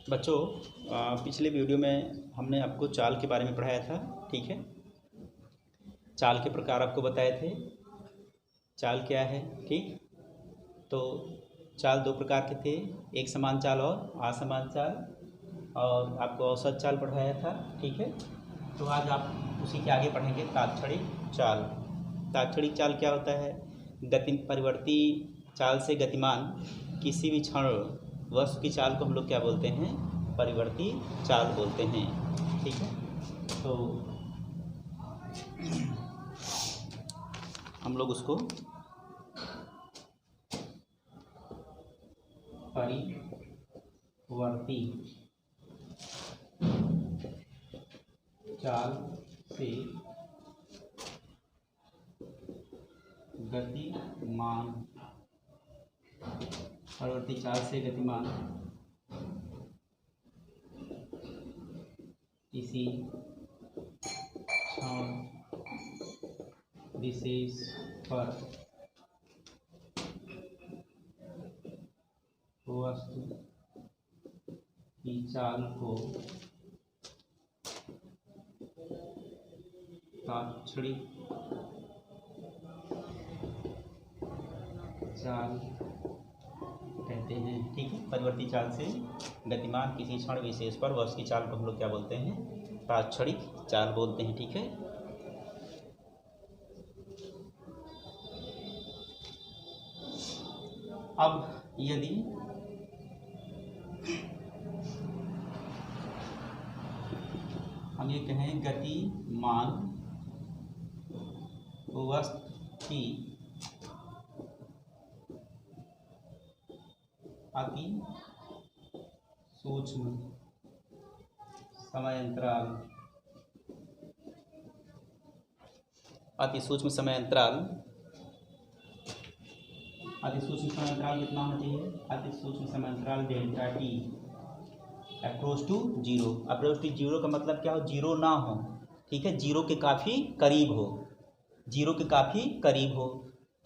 बच्चों, पिछले वीडियो में हमने आपको चाल के बारे में पढ़ाया था। ठीक है, चाल के प्रकार आपको बताए थे। चाल क्या है? ठीक, तो चाल दो प्रकार के थे, एक समान चाल और असमान चाल, और आपको औसत चाल पढ़ाया था। ठीक है, तो आज आप उसी के आगे पढ़ेंगे तात्क्षणिक चाल। तात्क्षणिक चाल क्या होता है? परिवर्ती चाल से गतिमान किसी भी क्षण वस्तु की चाल को हम लोग क्या बोलते हैं? परिवर्ती चाल बोलते हैं। ठीक है, तो हम लोग उसको परिवर्ती चाल से गतिमान, परिवर्ती चाल से गतिमान किसी क्षण विशेष पर वस्तु की चाल को तात्क्षणिक चाल कहते हैं। ठीक है, परिवर्ती चाल से गतिमान किसी क्षण विशेष पर वस्तु की चाल को हम लोग क्या बोलते हैं? तात्क्षणिक चाल बोलते हैं। ठीक है, अब यदि हम ये कहें गतिमान वस्तु की अति सूक्ष्म समय अंतराल, अति सूक्ष्म समय अंतराल, अति सूक्ष्म समय अंतराल कितना होना चाहिए? अति सूक्ष्म समय अंतराल delta T approach to zero. Approach to zero का मतलब क्या हो? जीरो ना हो। ठीक है, जीरो के काफ़ी करीब हो, जीरो के काफ़ी करीब हो।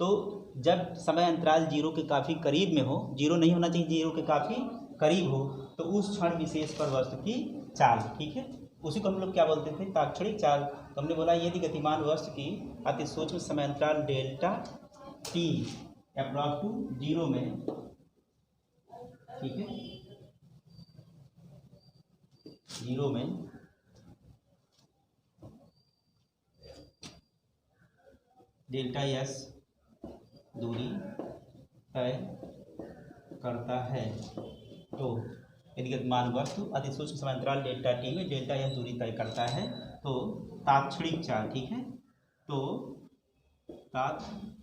तो जब समय अंतराल जीरो के काफ़ी करीब में हो, जीरो नहीं होना चाहिए, जीरो के काफ़ी करीब हो, तो उस क्षण विशेष पर वस्तु की चाल, ठीक है, उसी को हम लोग क्या बोलते थे? तात्क्षणिक चाल। तो हमने बोला यदि गतिमान वस्तु की अति सूक्ष्म समय अंतराल delta T approx to zero में, ठीक है, जीरो में डेल्टा एस दूरी तय करता है, तो यदि गतिमान वस्तु अति सूक्ष्म समय अंतराल डेल्टा टी में डेल्टा एस दूरी तय करता है तो तात्क्षणिक चाल। ठीक है, तो तात्क्षणिक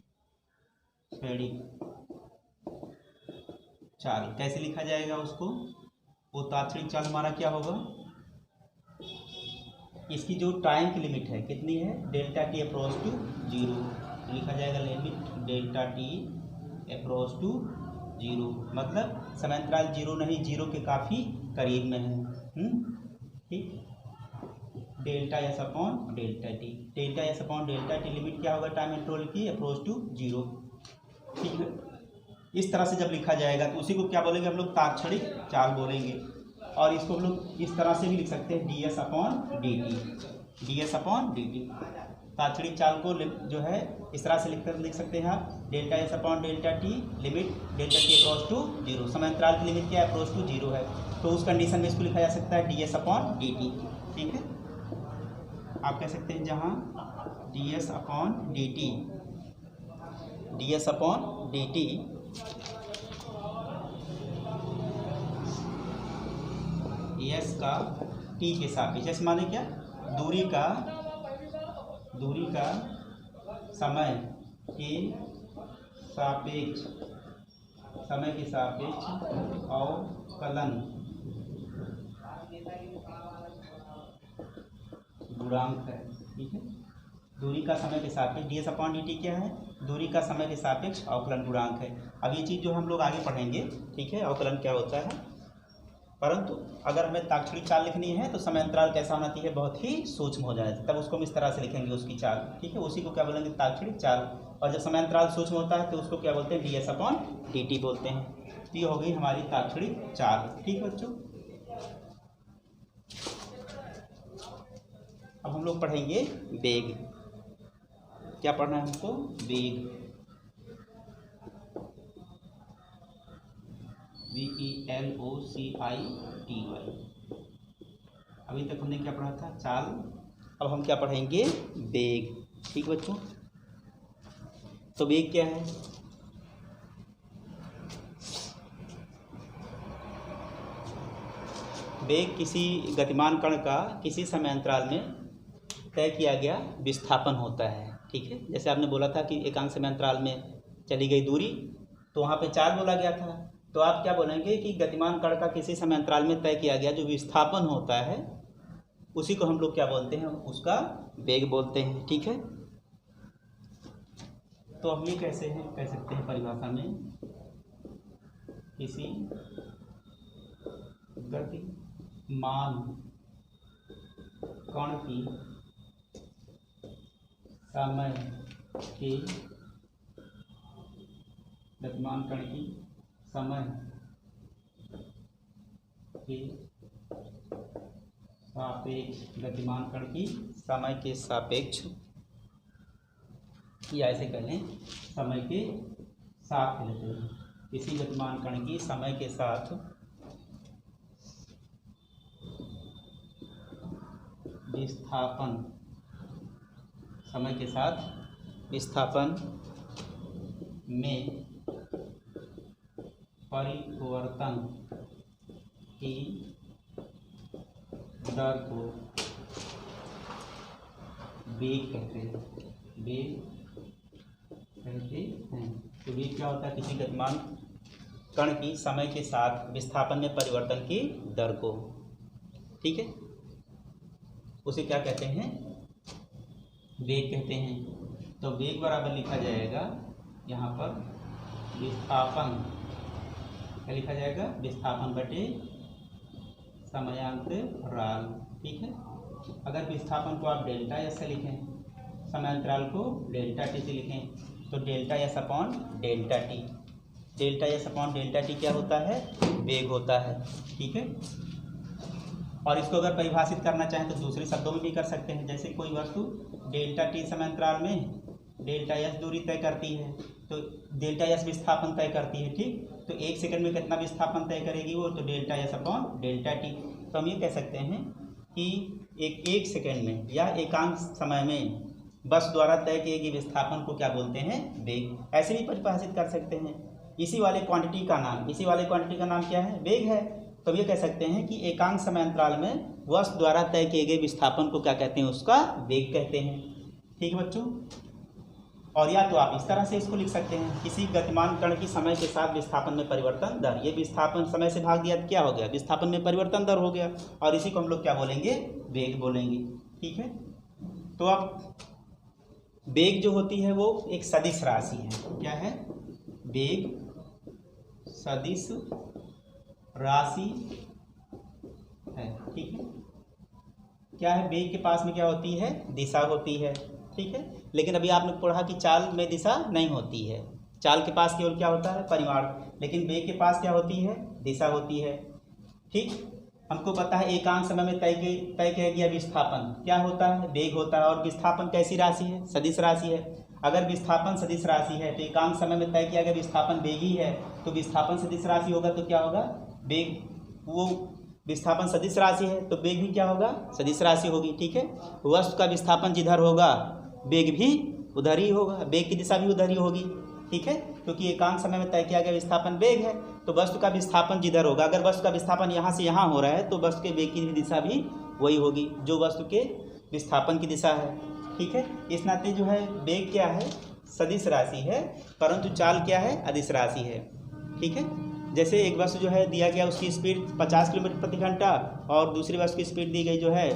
चाल कैसे लिखा जाएगा उसको? वो तात्क्षणिक चाल हमारा क्या होगा? इसकी जो टाइम की लिमिट है कितनी है? Delta T approach to zero, लिखा जाएगा limit delta T approach to zero, मतलब समय अंतराल जीरो नहीं, जीरो के काफ़ी करीब में है। ठीक, delta S upon delta T, delta S upon delta T limit क्या होगा टाइम इंटरवल की? Approach to zero. ठीक है, इस तरह से जब लिखा जाएगा तो उसी को क्या बोलेंगे हम लोग? तात्क्षणिक चाल बोलेंगे। और इसको हम लोग इस तरह से भी लिख सकते हैं, d s upon d t, d s upon d t. तात्क्षणिक चाल को जो है इस तरह से लिख सकते हैं आप, delta S upon delta T limit delta T approach to zero. समय अंतराल की लिमिट क्या है? अप्रोच टू जीरो है, तो उस कंडीशन में इसको लिखा जा सकता है D s upon d T. ठीक है, आप कह सकते हैं जहाँ D s upon d t, d s upon d T S का टी के सापेक्ष, एस माने क्या? दूरी का समय के सापेक्ष, समय के सापेक्ष अवकलन गुणांक है। ठीक है, दूरी का समय के सापेक्ष, D s upon d T क्या है? दूरी का समय के सापेक्ष अवकलन गुणांक है। अब ये चीज़ जो हम लोग आगे पढ़ेंगे, ठीक है, अवकलन क्या होता है। परंतु अगर हमें तात्क्षणिक चाल लिखनी है तो समय अंतराल कैसा होना चाहिए? बहुत ही सूक्ष्म हो जाए, तब उसको हम इस तरह से लिखेंगे उसकी चाल। ठीक है, उसी को क्या बोलेंगे? तात्क्षणिक चाल। और जब समय अंतराल सूक्ष्म होता है तो उसको क्या बोलते हैं? D s upon d T बोलते हैं। ये हो गई हमारी तात्क्षणिक चाल। ठीक बच्चों। अब हम लोग पढ़ेंगे वेग। क्या पढ़ना है हमको? वेग। VELOCITY। अभी तक हमने क्या पढ़ा था? चाल। अब हम क्या पढ़ेंगे? वेग। ठीक बच्चों, तो वेग क्या है? वेग किसी गतिमान कण का किसी समय अंतराल में तय किया गया विस्थापन होता है। ठीक है, जैसे आपने बोला था कि एकांक समय अंतराल में चली गई दूरी, तो वहाँ पे चाल बोला गया था। तो आप क्या बोलेंगे कि गतिमान कण का किसी समय अंतराल में तय किया गया जो विस्थापन होता है, उसी को हम लोग क्या बोलते हैं? उसका वेग बोलते हैं। ठीक है, तो अब ये कैसे हैं, कह सकते हैं परिभाषा में, किसी गतिमान कण की समय के गतिमान कण की समय के सापेक्ष, गतिमान कण की समय के सापेक्ष, या ऐसे कह लें समय के साथ लेते हैं। किसी गतिमान कण की समय के साथ विस्थापन, समय के साथ विस्थापन में परिवर्तन की दर को वेग कहते हैं। वेग कहते हैं। तो वेग क्या होता है? किसी गतिमान कण की समय के साथ विस्थापन में परिवर्तन की दर को। ठीक है, उसे क्या कहते हैं? वेग कहते हैं। तो वेग बराबर लिखा जाएगा यहाँ पर विस्थापन, क्या लिखा जाएगा? विस्थापन बटे समयांतराल। ठीक है, अगर विस्थापन को आप डेल्टा एस से लिखें, समयांतराल को डेल्टा टी से लिखें, तो delta S upon delta T. Delta S upon delta T क्या होता है? वेग होता है। ठीक है, और इसको अगर परिभाषित करना चाहें तो दूसरे शब्दों में भी कर सकते हैं। जैसे कोई वस्तु डेल्टा टी समयांतराल में डेल्टा एस दूरी तय करती है, तो डेल्टा एस विस्थापन तय करती है। ठीक, तो 1 सेकंड में कितना विस्थापन तय करेगी वो? तो delta S upon delta T. तो हम ये कह सकते हैं कि एक सेकंड में या एकांक समय में बस द्वारा तय किए गए विस्थापन को क्या बोलते हैं? वेग। ऐसे भी परिभाषित कर सकते हैं। इसी वाले क्वांटिटी का नाम क्या है? वेग है। तो ये कह सकते हैं कि एकांक समय अंतराल में वस्तु द्वारा तय किए गए विस्थापन को क्या कहते हैं? उसका वेग कहते हैं। ठीक है बच्चों, और या तो आप इस तरह से इसको लिख सकते हैं, किसी गतिमान कण की समय के साथ विस्थापन में परिवर्तन दर। ये विस्थापन समय से भाग दिया तो क्या हो गया? विस्थापन में परिवर्तन दर हो गया, और इसी को हम लोग क्या बोलेंगे? वेग बोलेंगे। ठीक है, तो अब वेग जो होती है वो एक सदिश राशि है। क्या है? वेग सदिश राशि है। ठीक है, क्या है? वेग के पास में क्या होती है? दिशा होती है। ठीक है, लेकिन अभी आपने पढ़ा कि चाल में दिशा नहीं होती है। चाल के पास केवल क्या होता है? परिमाण। लेकिन वेग के पास क्या होती है? दिशा होती है। ठीक, हमको पता है एकांक समय में तय किया गया विस्थापन क्या होता है? वेग होता है। और विस्थापन कैसी राशि है? सदिश राशि है। अगर विस्थापन सदिश राशि है तो एकांक समय में तय किया गया विस्थापन वेग ही है, तो विस्थापन सदिश राशि होगा तो क्या होगा? वेग। वो विस्थापन सदिश राशि है तो वेग भी क्या होगा? सदिश राशि होगी। ठीक है, वस्तु का विस्थापन जिधर होगा वेग भी उधर ही होगा, वेग की दिशा भी उधर ही होगी। ठीक है, क्योंकि एकांक समय में तय किया गया विस्थापन वेग है, तो वस्तु का विस्थापन जिधर होगा, अगर वस्तु का विस्थापन यहाँ से यहाँ हो रहा है तो वस्तु के वेग की दिशा भी वही होगी जो वस्तु के विस्थापन की दिशा है। ठीक है, इस नाते जो है वेग क्या है? सदिश राशि है, परंतु चाल क्या है? अदिश राशि है। ठीक है, जैसे एक वस्तु जो है दिया गया उसकी स्पीड 50 किलोमीटर प्रति घंटा और दूसरी वस्तु की स्पीड दी गई जो है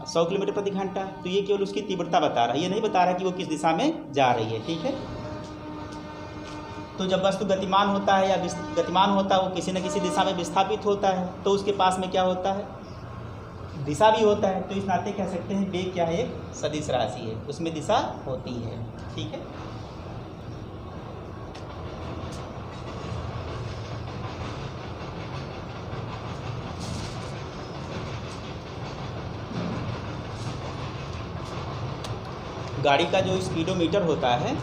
100 किलोमीटर प्रति घंटा, तो ये केवल उसकी तीव्रता बता रहा है, ये नहीं बता रहा है कि वो किस दिशा में जा रही है। ठीक है, तो जब वस्तु गतिमान होता है या गतिमान होता है वो किसी न किसी दिशा में विस्थापित होता है, तो उसके पास में क्या होता है? दिशा भी होता है। तो इस नाते कह सकते हैं वेग क्या है? एक सदिश राशि है, उसमें दिशा होती है। ठीक है, गाड़ी का जो स्पीडोमीटर होता है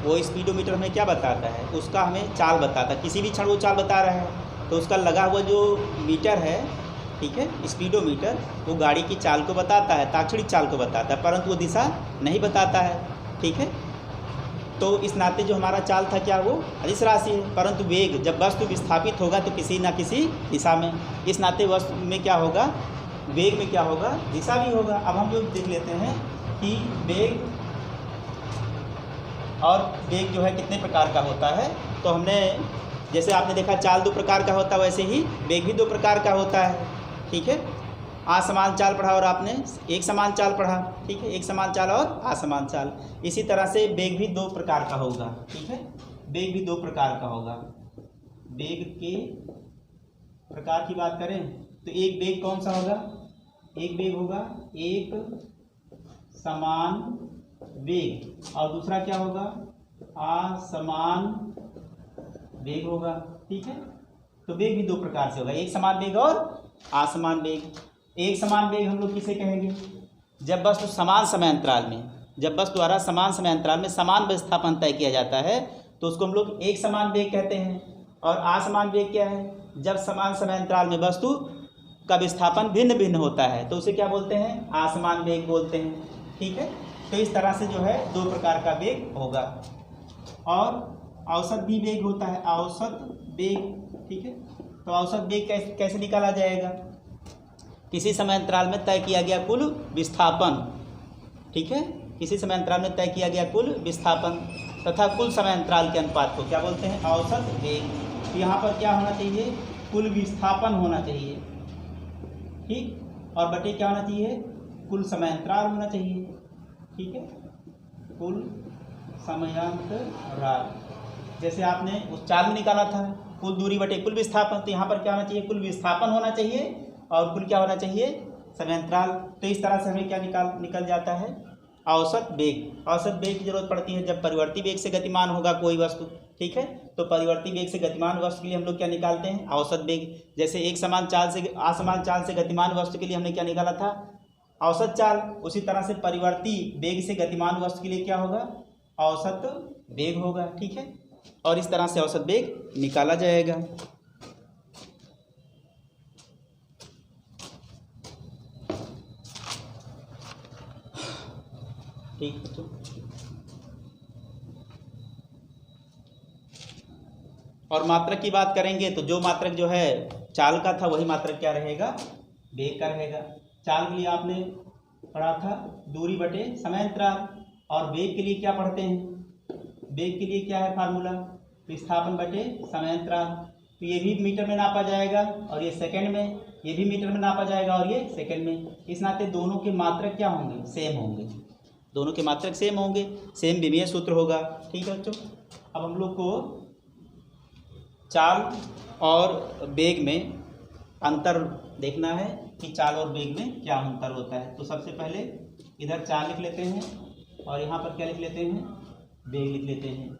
वो स्पीडोमीटर हमें क्या बताता है, उसका हमें चाल बताता है। किसी भी क्षण वो चाल बता रहा है तो उसका लगा हुआ जो मीटर है, ठीक है, स्पीडोमीटर, वो गाड़ी की चाल को बताता है, ताक्षणिक चाल को बताता है, परंतु वो दिशा नहीं बताता है, ठीक है। तो इस नाते जो हमारा चाल था क्या, वो अदिश राशि है। परंतु वेग, जब वस्तु विस्थापित होगा तो किसी ना किसी दिशा में, इस नाते वस्तु में क्या होगा, वेग में क्या होगा, दिशा भी होगा। अब हम लोग देख लेते हैं कि वेग और वेग जो है कितने प्रकार का होता है। तो हमने जैसे आपने देखा चाल 2 प्रकार का होता है, वैसे ही वेग भी 2 प्रकार का होता है, ठीक है। असमान चाल पढ़ा और आपने एक समान चाल पढ़ा, ठीक है, एक समान चाल और असमान चाल। इसी तरह से वेग भी 2 प्रकार का होगा, ठीक है, वेग भी 2 प्रकार का होगा। वेग के प्रकार की बात करें तो एक वेग कौन सा होगा, एक वेग होगा एक समान वेग, और दूसरा क्या होगा, असमान वेग होगा, ठीक है। तो वेग भी 2 प्रकार से होगा, एक समान वेग और असमान वेग। एक समान वेग हम लोग किसे कहेंगे, जब वस्तु समान समय अंतराल में, जब वस्तु द्वारा समान समय अंतराल में समान विस्थापन तय किया जाता है तो उसको हम लोग एक समान वेग कहते हैं। और असमान वेग क्या है, जब समान समय अंतराल में वस्तु का विस्थापन भिन्न भिन्न होता है तो उसे क्या बोलते हैं, असमान वेग बोलते हैं, ठीक है। तो इस तरह से जो है 2 प्रकार का वेग होगा। और औसत भी वेग होता है, औसत वेग, ठीक है। तो औसत वेग कैसे निकाला जाएगा, किसी समय अंतराल में तय किया गया कुल विस्थापन, ठीक है, किसी समय अंतराल में तय किया गया कुल विस्थापन तथा कुल समय अंतराल के अनुपात को क्या बोलते हैं, औसत वेग। तो यहाँ पर क्या होना चाहिए, कुल विस्थापन होना चाहिए, ठीक, और बटे क्या होना चाहिए, कुल समय अंतराल होना चाहिए, ठीक है, कुल समयांतराल। जैसे आपने उस चाल में निकाला था कुल दूरी बटे कुल विस्थापन, तो यहाँ पर क्या होना चाहिए, कुल विस्थापन होना चाहिए और कुल क्या होना चाहिए, समयांतराल। तो इस तरह से हमें क्या निकल जाता है, औसत वेग। औसत वेग की जरूरत पड़ती है जब परिवर्ती वेग से गतिमान होगा कोई वस्तु, ठीक है। तो परिवर्ती वेग से गतिमान वस्तु के लिए हम लोग क्या निकालते हैं, औसत वेग। जैसे एक समान चाल से असमान चाल से गतिमान वस्तु के लिए हमने क्या निकाला था, औसत चाल। उसी तरह से परिवर्ती वेग से गतिमान वस्तु के लिए क्या होगा, औसत वेग होगा, ठीक है। और इस तरह से औसत वेग निकाला जाएगा। ठीक है, तो और मात्रक की बात करेंगे तो जो मात्रक जो है चाल का था वही मात्रक क्या रहेगा, वेग का रहेगा। चाल के लिए आपने पढ़ा था दूरी बटे समय अंतराल, और वेग के लिए क्या पढ़ते हैं, वेग के लिए क्या है फार्मूला, विस्थापन बटे समय अंतराल। तो ये भी मीटर में नापा जाएगा और ये सेकंड में, ये भी मीटर में नापा जाएगा और ये सेकंड में। इस नाते दोनों के मात्रक क्या होंगे, सेम होंगे, दोनों के मात्रक सेम होंगे, सेम विमीय सूत्र होगा, ठीक है बच्चों। अब हम लोग को चाल और वेग में अंतर देखना है कि चाल और वेग में क्या अंतर होता है। तो सबसे पहले इधर चाल लिख लेते हैं और यहाँ पर क्या लिख लेते हैं, वेग लिख लेते हैं,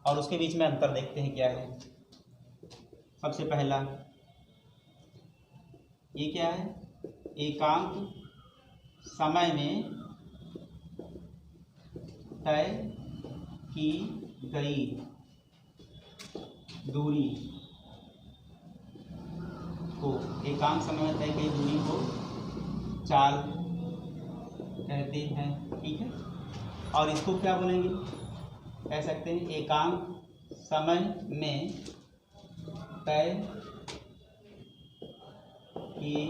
और उसके बीच में अंतर देखते हैं क्या है। सबसे पहला ये क्या है, एकांक समय में तय की गई दूरी को, एकांक समय में तय की दूरी को चाल कहते हैं, ठीक है। और इसको क्या बोलेंगे, कह सकते हैं एकांक समय में तय किए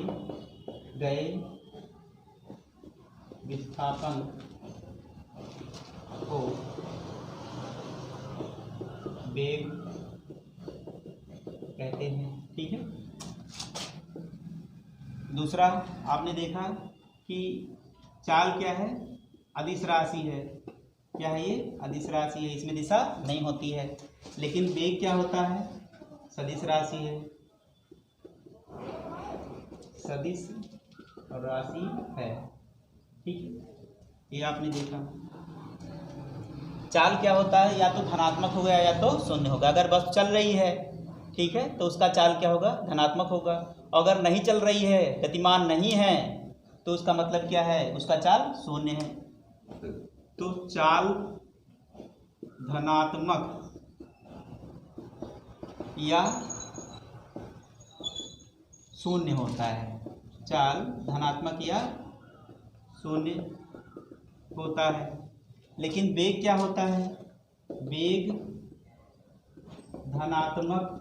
गए विस्थापन को वेग कहते हैं, ठीक है। दूसरा आपने देखा कि चाल क्या है, अदिश राशि है, क्या है ये, अदिश राशि है, इसमें दिशा नहीं होती है। लेकिन वेग क्या होता है, सदिश राशि है, सदिश राशि है, ठीक है। ये आपने देखा। चाल क्या होता है, या तो धनात्मक होगा या तो शून्य होगा। अगर बस चल रही है, ठीक है, तो उसका चाल क्या होगा, धनात्मक होगा। अगर नहीं चल रही है, गतिमान नहीं है, तो उसका मतलब क्या है, उसका चाल शून्य है। तो चाल धनात्मक या शून्य होता है, चाल धनात्मक या शून्य होता है। लेकिन वेग क्या होता है, वेग धनात्मक,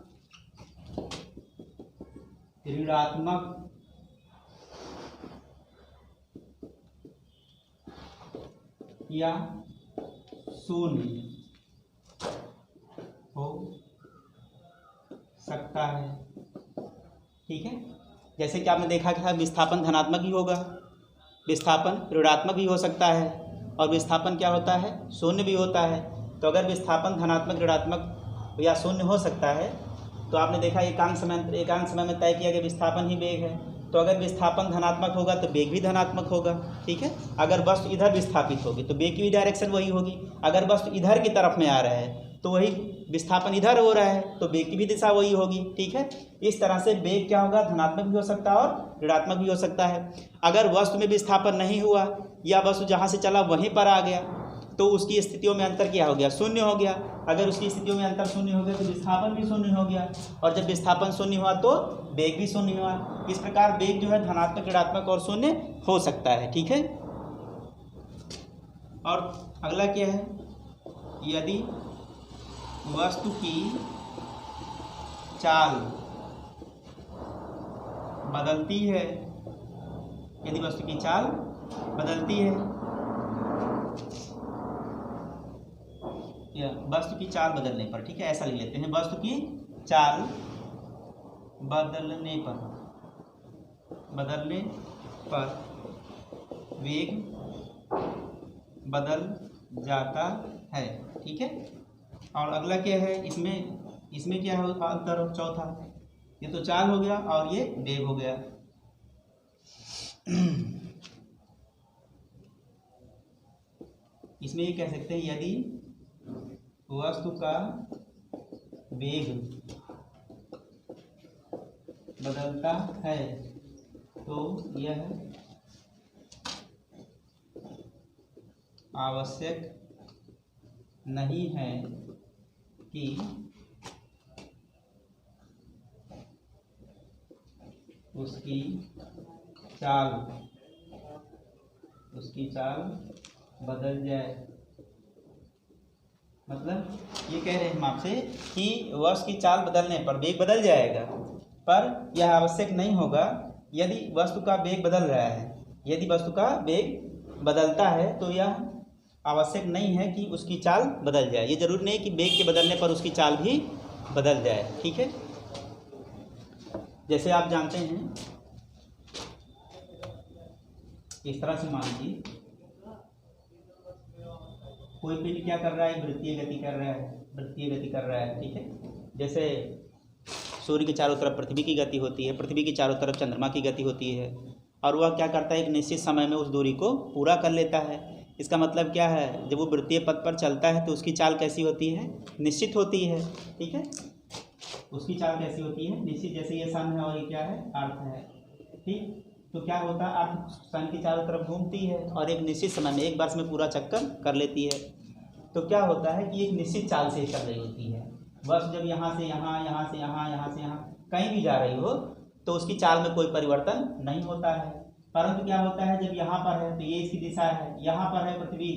ऋणात्मक या शून्य हो सकता है। ठीक है, जैसे कि आपने देखा कि विस्थापन धनात्मक ही होगा, विस्थापन ऋणात्मक भी हो सकता है और विस्थापन क्या होता है, शून्य भी होता है। तो अगर विस्थापन धनात्मक, ऋणात्मक या शून्य हो सकता है तो आपने देखा एकांक समय में तय किया गया विस्थापन ही वेग है। तो अगर विस्थापन धनात्मक होगा तो वेग भी धनात्मक होगा। ठीक है, अगर वस्तु इधर विस्थापित होगी तो वेग की भी डायरेक्शन वही होगी। अगर वस्तु इधर की तरफ में आ रहा है तो वही विस्थापन इधर हो रहा है तो वेग की भी दिशा वही होगी। ठीक है, इस तरह से वेग क्या होगा, धनात्मक भी हो सकता है और ऋणात्मक भी हो सकता है। अगर वस्तु में विस्थापन नहीं हुआ या वस्तु जहाँ से चला वहीं पर आ गया तो उसकी स्थितियों में अंतर क्या हो गया, शून्य हो गया। अगर उसकी स्थितियों में अंतर शून्य हो गया तो विस्थापन भी शून्य हो गया, और जब विस्थापन शून्य हुआ तो वेग भी शून्य हुआ। इस प्रकार वेग जो है धनात्मक, ऋणात्मक और शून्य हो सकता है। ठीक है, और अगला क्या है, यदि वस्तु की चाल बदलती है, यदि वस्तु की चाल बदलती है, या वस्तु की चाल बदलने पर, ठीक है ऐसा लिख लेते हैं, वस्तु की चाल बदलने पर वेग बदल जाता है। ठीक है, और अगला क्या है, इसमें क्या है अंतर, चौथा, ये तो चाल हो गया और ये वेग हो गया। इसमें ये कह सकते हैं यदि वस्तु का वेग बदलता है तो यह आवश्यक नहीं है कि उसकी चाल बदल जाए। मतलब ये कह रहे हैं हम आपसे कि वस्तु की चाल बदलने पर वेग बदल जाएगा, पर यह आवश्यक नहीं होगा यदि वस्तु का वेग बदल रहा है। यदि वस्तु का वेग बदलता है तो यह आवश्यक नहीं है कि उसकी चाल बदल जाए। ये जरूरी नहीं कि वेग के बदलने पर उसकी चाल भी बदल जाए। ठीक है, जैसे आप जानते हैं, इस तरह से मान लीजिए कोई पिंड क्या कर रहा है, वृत्तीय गति कर रहा है। ठीक है, जैसे सूर्य के चारों तरफ पृथ्वी की गति होती है, पृथ्वी के चारों तरफ चंद्रमा की गति होती है, और वह क्या करता है, एक निश्चित समय में उस दूरी को पूरा कर लेता है। इसका मतलब क्या है, जब वो वृत्तीय पथ पर चलता है तो उसकी चाल कैसी होती है, निश्चित होती है। ठीक है, उसकी चाल कैसी होती है, निश्चित। जैसे ये सन है और ये क्या है, अर्थ है। ठीक, तो क्या होता है, अर्थ सन के चारों तरफ घूमती है और एक निश्चित समय में, एक वर्ष में पूरा चक्कर कर लेती है। तो क्या होता है कि एक निश्चित चाल से चल रही होती है। बस जब यहाँ से यहाँ, यहाँ से यहाँ, यहाँ से यहाँ कहीं भी जा रही हो तो उसकी चाल में कोई परिवर्तन नहीं होता है। परंतु क्या होता है, जब यहाँ पर है तो ये इसकी दिशा है, यहाँ पर है पृथ्वी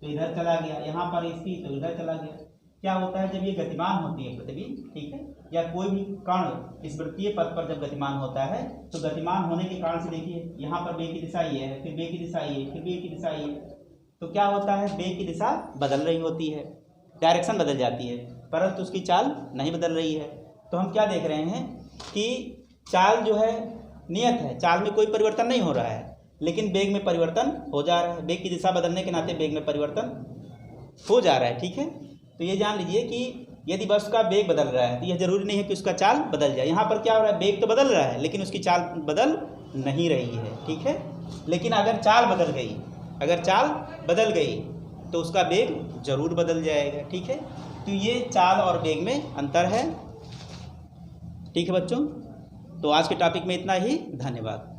तो इधर चला गया, यहाँ पर इसकी तो इधर चला गया। क्या होता है, जब ये गतिमान होती है पृथ्वी, ठीक है, या कोई भी कण इस वृत्तीय पथ पर जब गतिमान होता है तो गतिमान होने के कारण से देखिए यहाँ पर वेग की दिशा ये है, फिर वेग की दिशा ये, फिर वेग की दिशा ये, तो क्या होता है, वेग की दिशा बदल रही होती है, डायरेक्शन बदल जाती है, परंतु उसकी चाल नहीं बदल रही है। तो हम क्या देख रहे हैं कि चाल जो है नियत है, चाल में कोई परिवर्तन नहीं हो रहा है, लेकिन वेग में परिवर्तन हो जा रहा है। वेग की दिशा बदलने के नाते वेग में परिवर्तन हो जा रहा है। ठीक है, तो ये जान लीजिए कि यदि वस्तु का वेग बदल रहा है तो यह जरूरी नहीं है कि उसका चाल बदल जाए। यहाँ पर क्या हो रहा है, वेग तो बदल रहा है लेकिन उसकी चाल बदल नहीं रही है। ठीक है, लेकिन अगर चाल बदल गई तो उसका वेग जरूर बदल जाएगा। ठीक है, तो ये चाल और वेग में अंतर है। ठीक है बच्चों, तो आज के टॉपिक में इतना ही। धन्यवाद।